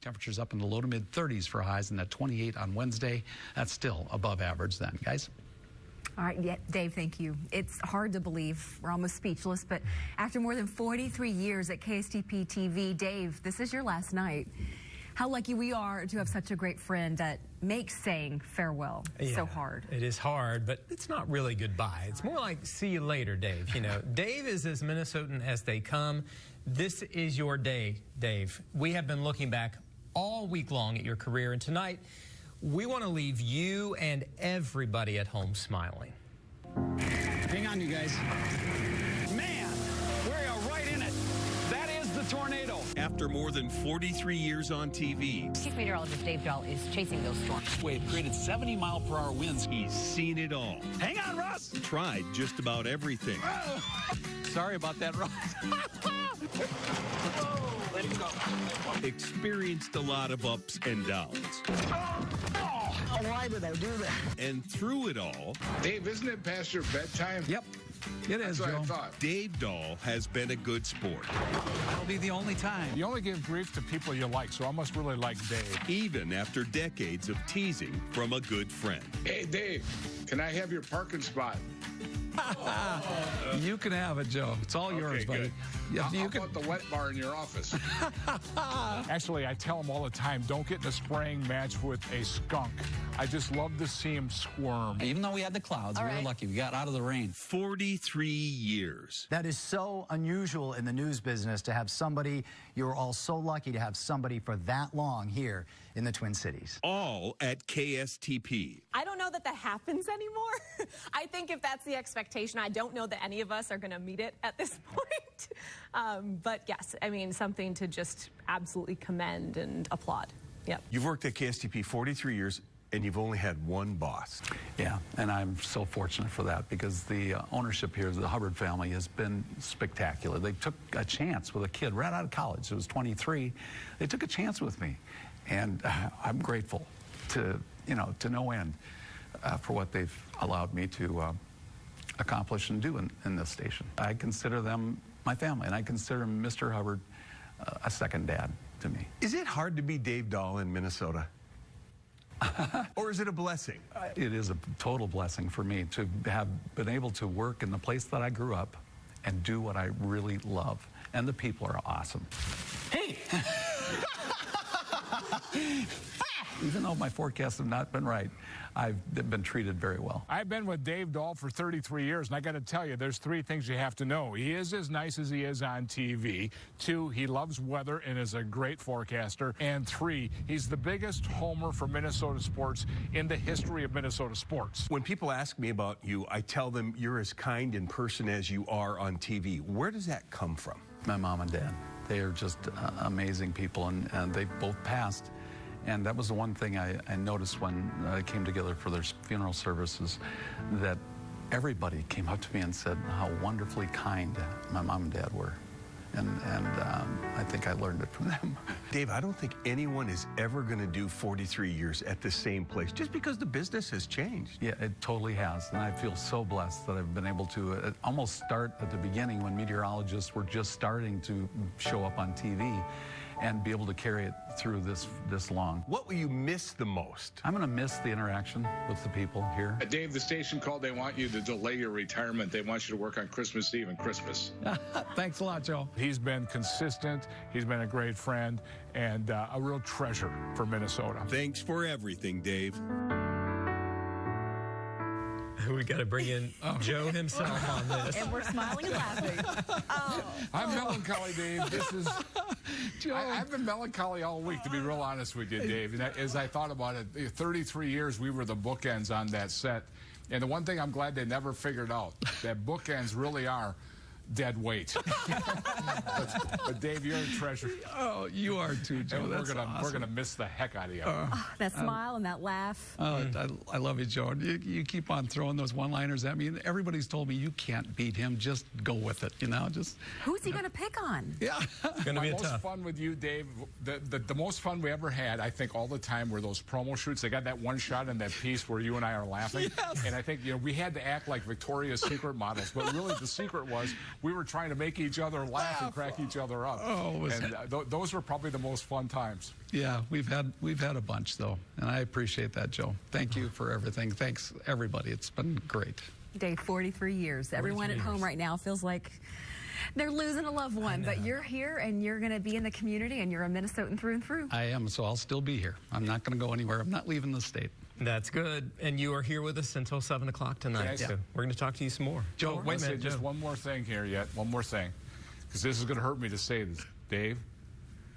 Temperatures up in the low to mid 30s for highs and at 28 on Wednesday. That's still above average then, guys. All right, yeah, Dave, thank you. It's hard to believe. We're almost speechless, but after more than 43 years at KSTP TV, Dave, this is your last night. How lucky we are to have such a great friend that makes saying farewell so hard. It is hard, but it's not really goodbye. It's more like see you later, Dave. You know, Dave is as Minnesotan as they come. This is your day, Dave. We have been looking back all week long at your career, and tonight we want to leave you and everybody at home smiling. Hang on, you guys. Man, we're right in it. That is the tornado. After more than 43 years on TV, Chief Meteorologist Dave Dahl is chasing those storms. Wave created 70-mile-per-hour winds. he's seen it all. Hang on, Russ. Tried just about everything. Sorry about that, Russ. Let him go. Experienced a lot of ups and downs. Why did I do that? And through it all, Dave, isn't it past your bedtime? Yep, it is, That's what Joe. I thought. Dave Dahl has been a good sport. That'll be the only time. You only give grief to people you like, so I must really like Dave. Even after decades of teasing from a good friend. Hey, Dave, can I have your parking spot? You can have it, Joe. It's all yours, buddy. Good. Yeah, How about the wet bar in your office? Actually, I tell him all the time, don't get in a spraying match with a skunk. I just love to see him squirm. Even though we had the clouds, we were lucky. We got out of the rain. 43 years. That is so unusual in the news business to have somebody, you're all so lucky to have somebody for that long here in the Twin Cities. All at KSTP. I don't know that happens anymore. I think if that's the expectation, I don't know that any of us are going to meet it at this point. But yes, I mean, something to just absolutely commend and applaud. Yep. You've worked at KSTP 43 years, and you've only had one boss. Yeah, and I'm so fortunate for that because the ownership here, the Hubbard family, has been spectacular. They took a chance with a kid right out of college. It was 23. They took a chance with me, and I'm grateful to no end for what they've allowed me to accomplish and do in this station. I consider them my family, and I consider Mr. Hubbard a second dad to me. Is it hard to be Dave Dahl in Minnesota? Or is it a blessing? It is a total blessing for me to have been able to work in the place that I grew up and do what I really love. And the people are awesome. Hey! Even though my forecasts have not been right, I've been treated very well. I've been with Dave Dahl for 33 years, and I got to tell you, there's three things you have to know. He is as nice as he is on TV. 2, he loves weather and is a great forecaster. And 3, he's the biggest homer for Minnesota sports in the history of Minnesota sports. When people ask me about you, I tell them you're as kind in person as you are on TV. Where does that come from? My mom and dad, they are just amazing people, and they both passed. And that was the one thing I noticed when I came together for their funeral services, that everybody came up to me and said how wonderfully kind my mom and dad were. And I think I learned it from them. Dave, I don't think anyone is ever going to do 43 years at the same place just because the business has changed. Yeah, it totally has. And I feel so blessed that I've been able to almost start at the beginning when meteorologists were just starting to show up on TV and be able to carry it through this long. What will you miss the most? I'm going to miss the interaction with the people here. Dave, the station called. They want you to delay your retirement. They want you to work on Christmas Eve and Christmas. Thanks a lot, Joe. He's been consistent. He's been a great friend and a real treasure for Minnesota. Thanks for everything, Dave. We got to bring in Joe himself on this. And we're smiling and laughing. I'm melancholy, Dave. This is... I've been melancholy all week, to be real honest with you, Dave. And as I thought about it, 33 years we were the bookends on that set. And the one thing I'm glad they never figured out, that bookends really are dead weight. but Dave, you're a treasure. Oh, you are too, Joe. And That's awesome. we're gonna miss the heck out of you. That smile and that laugh. I love you, Joe. You keep on throwing those one-liners at me. And everybody's told me you can't beat him. Just go with it, Just. Who's he going to pick on? Yeah. It's going to be most tough. fun with you, Dave. The most fun we ever had, I think, all the time were those promo shoots. They got that one shot in that piece where you and I are laughing. Yes. And I think we had to act like Victoria's Secret models. But really, the secret was we were trying to make each other laugh and crack each other up. Oh, and those were probably the most fun times. Yeah, we've had a bunch though, and I appreciate that, Joe. Thank you for everything. Thanks everybody. It's been great. Dave, 43 years. Everyone at home right now feels like they're losing a loved one, but you're here and you're going to be in the community and you're a Minnesotan through and through. I am, so I'll still be here. I'm not going to go anywhere. I'm not leaving the state. That's good. And you are here with us until 7 o'clock tonight. So we're going to talk to you some more. Joe, wait a minute. Just one more thing here yet. One more thing. Because this is going to hurt me to say this. Dave,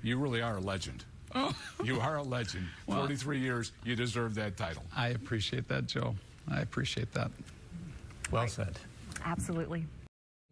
you really are a legend. Oh. You are a legend. Well, 43 years, you deserve that title. I appreciate that, Joe. I appreciate that. Well said. Absolutely.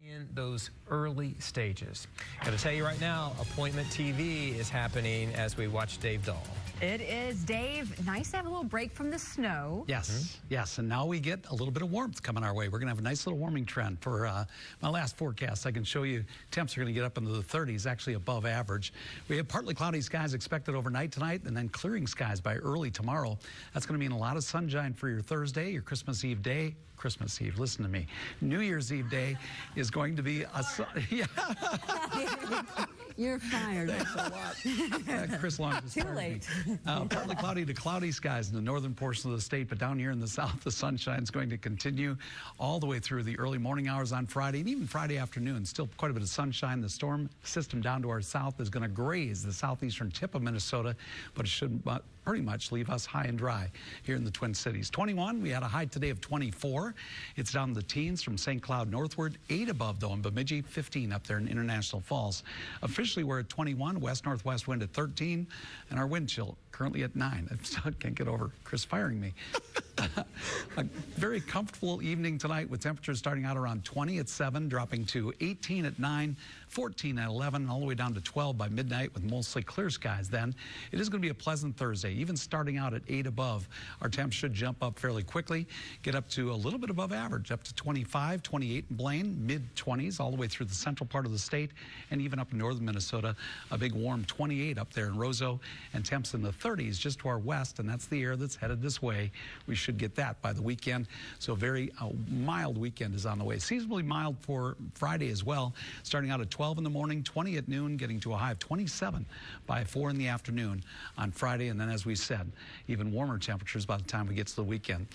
In those early stages. Got to tell you right now, Appointment TV is happening as we watch Dave Dahl. It is, Dave. Nice to have a little break from the snow. Yes, yes, and now we get a little bit of warmth coming our way. We're going to have a nice little warming trend. For my last forecast, I can show you temps are going to get up into the 30s, actually above average. We have partly cloudy skies expected overnight tonight, and then clearing skies by early tomorrow. That's going to mean a lot of sunshine for your Thursday, your Christmas Eve day. Christmas Eve, listen to me. New Year's Eve day is going to be a... Yeah. You're fired. Thanks a lot. Chris Long just Too late. Partly cloudy to cloudy skies in the northern portion of the state, but down here in the south, the sunshine is going to continue all the way through the early morning hours on Friday and even Friday afternoon. Still quite a bit of sunshine. The storm system down to our south is going to graze the southeastern tip of Minnesota, but it should pretty much leave us high and dry here in the Twin Cities. 21, we had a high today of 24. It's down in the teens from St. Cloud northward. 8 above, though, in Bemidji. 15 up there in International Falls. Officially, we're at 21. West-northwest wind at 13. And our wind chill currently at 9. I still can't get over Chris firing me. A very comfortable evening tonight with temperatures starting out around 20 at 7, dropping to 18 at 9, 14 at 11, all the way down to 12 by midnight with mostly clear skies then. It is going to be a pleasant Thursday. Even starting out at 8 above, our temps should jump up fairly quickly, get up to a little bit above average, up to 25, 28 in Blaine, mid-20s all the way through the central part of the state, and even up in northern Minnesota, a big warm 28 up there in Roseau, and temps in the 30s just to our west, and that's the air that's headed this way. We should get that by the weekend. So a very mild weekend is on the way. Seasonably mild for Friday as well, starting out at 12 in the morning, 20 at noon, getting to a high of 27 by 4 in the afternoon on Friday. And then, as we said, even warmer temperatures by the time we get to the weekend.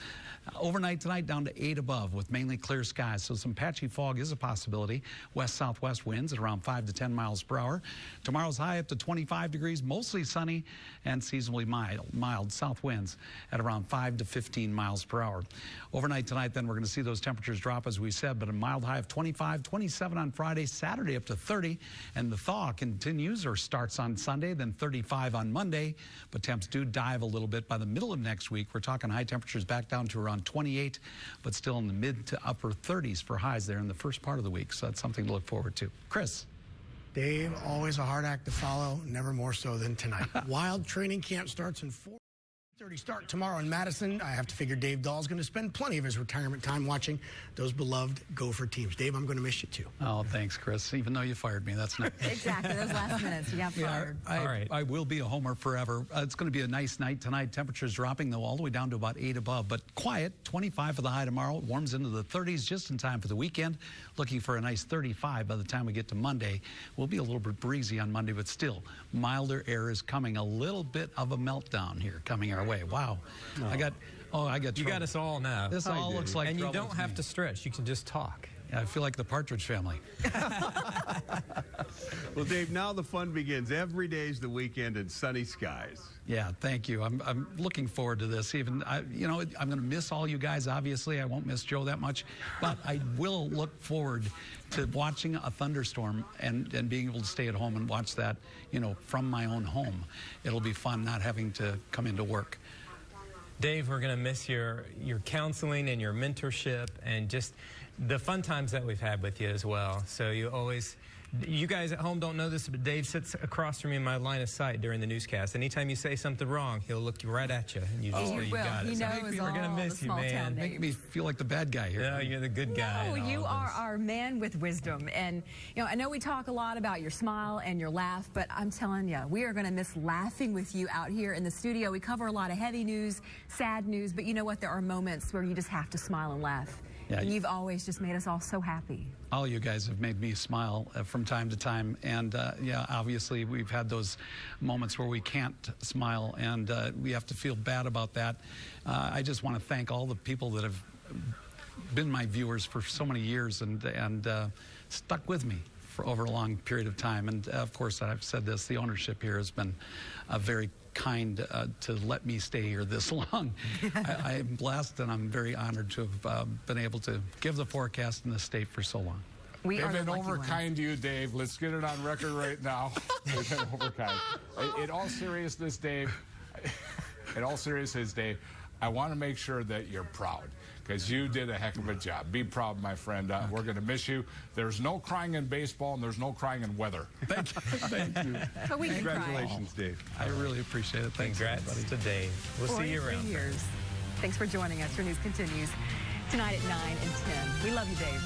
Overnight tonight down to 8 above with mainly clear skies, so some patchy fog is a possibility. West-southwest winds at around 5 to 10 miles per hour. Tomorrow's high up to 25 degrees, mostly sunny and seasonably mild south winds at around 5 to 15 miles per hour. Overnight tonight then we're going to see those temperatures drop as we said, but a mild high of 25, 27 on Friday, Saturday up to 30, and the thaw continues or starts on Sunday, then 35 on Monday, but temps do dive a little bit by the middle of next week. We're talking high temperatures back down to around 28, but still in the mid to upper 30s for highs there in the first part of the week. So that's something to look forward to. Chris. Dave, always a hard act to follow, never more so than tonight. Wild training camp starts in 4:30 start tomorrow in Madison. I have to figure Dave Dahl's going to spend plenty of his retirement time watching those beloved Gopher teams. Dave, I'm going to miss you too. Oh, thanks, Chris. Even though you fired me, that's not exactly those last minutes. You got fired. I will be a homer forever. It's going to be a nice night tonight. Temperatures dropping though all the way down to about 8 above, but quiet. 25 for the high tomorrow. It warms into the 30s just in time for the weekend. Looking for a nice 35 by the time we get to Monday. We'll be a little bit breezy on Monday, but still milder air is coming. A little bit of a meltdown here coming our way. Wow. No. I got You trouble. got us all now. This all looks like and you trouble don't to have me. to stretch. You can just talk. Yeah, I feel like the Partridge Family. Well, Dave, now the fun begins. Every day is the weekend and sunny skies. Yeah, thank you. I'm looking forward to this. I'm going to miss all you guys, obviously. I won't miss Joe that much. But I will look forward to watching a thunderstorm and being able to stay at home and watch that, from my own home. It'll be fun not having to come into work. Dave, we're going to miss your counseling and your mentorship and just the fun times that we've had with you as well. So you guys at home don't know this, but Dave sits across from me in my line of sight during the newscast. Anytime you say something wrong, he'll look right at you, and you just know you got it. He knows we're going to miss you, man. Make me feel like the bad guy here. No, you're the good guy. No, you are our man with wisdom. And, I know we talk a lot about your smile and your laugh, but I'm telling you, we are going to miss laughing with you out here in the studio. We cover a lot of heavy news, sad news, but you know what? There are moments where you just have to smile and laugh. Yeah, and you've always just made us all so happy. All you guys have made me smile from time to time. And yeah, obviously we've had those moments where we can't smile, and we have to feel bad about that. I just want to thank all the people that have been my viewers for so many years and stuck with me for over a long period of time. And of course, I've said this, the ownership here has been very kind to let me stay here this long. I am blessed, and I'm very honored to have been able to give the forecast in the state for so long. We They've are been the lucky overkind ones. to you, Dave. Let's get it on record right now. They've been overkind. In all seriousness, Dave, I want to make sure that you're proud, because you did a heck of a job. Be proud, my friend. We're going to miss you. There's no crying in baseball, and there's no crying in weather. Thank you. Thank you. But we can cry. Congratulations, Dave. I really appreciate it. Thanks, Congrats everybody. to Dave. We'll see you 43 around. years. Thanks for joining us. Your news continues tonight at 9 and 10. We love you, Dave.